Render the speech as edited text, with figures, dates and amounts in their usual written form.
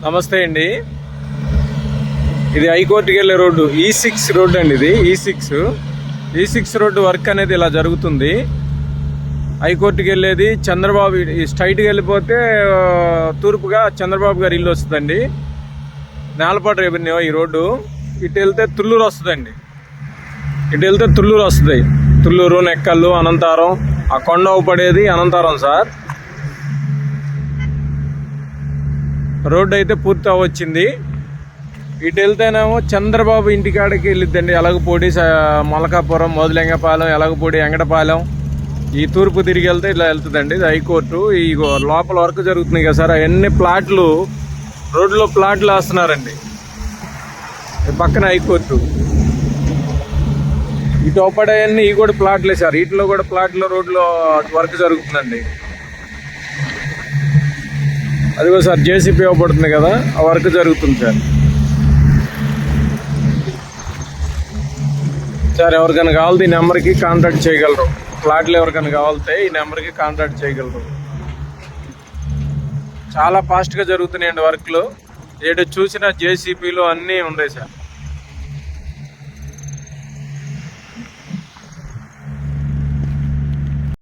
నమస్తే అండి. ఇది హైకోర్టుకి వెళ్ళే రోడ్డు E6 రోడ్డు అండి. ఇది E6 రోడ్డు వర్క్ అనేది ఇలా జరుగుతుంది. హైకోర్టుకి వెళ్ళేది చంద్రబాబు స్ట్రైట్గా వెళ్ళిపోతే తూర్పుగా చంద్రబాబు గారి ఇల్లు వస్తుందండి. నేలపాటు రెవెన్యూ ఈ రోడ్డు. ఇటు వెళ్తే తుళ్ళూరు వస్తుందండి. తుళ్ళూరు, నెక్కల్లు, అనంతారం, ఆ కొండ పడేది అనంతారం సార్. రోడ్డు అయితే పూర్తి అవ్వచ్చింది. ఇటు వెళ్తేనేమో చంద్రబాబు ఇంటికాడికి వెళ్ళిద్దండి. ఎలగపూడి, మొలకాపురం, మొదలెంగపాలెం, ఎలగపూడి, ఎంగటపాలెం. ఈ తూర్పు తిరిగి వెళ్తే ఇలా వెళ్తుందండి. ఇది హైకోర్టు. ఈ లోపల వర్క్ జరుగుతున్నాయి కదా సార్, అవన్నీ ప్లాట్లు, రోడ్లో ప్లాట్లు వేస్తున్నారండి. పక్కన హైకోర్టు. ఇటు ఒకపడేవన్నీ ఇవి కూడా ప్లాట్లే సార్. వీటిలో కూడా ప్లాట్లో రోడ్లో వర్క్ జరుగుతుందండి. అదిగో సార్ జేసీపీ ఇవ్వబడుతుంది కదా, ఆ వర్క్ జరుగుతుంది సార్. ఎవరికైనా కావాలంటే ఈ నెంబర్కి కాంటాక్ట్ చేయగలరు. ప్లాట్లు ఎవరికైనా కావాలితే ఈ నెంబర్కి కాంటాక్ట్ చేయగలరు. చాలా ఫాస్ట్గా జరుగుతున్నాయండి వర్క్లు. ఏడు చూసిన జేసీపీలు అన్నీ ఉన్నాయి సార్.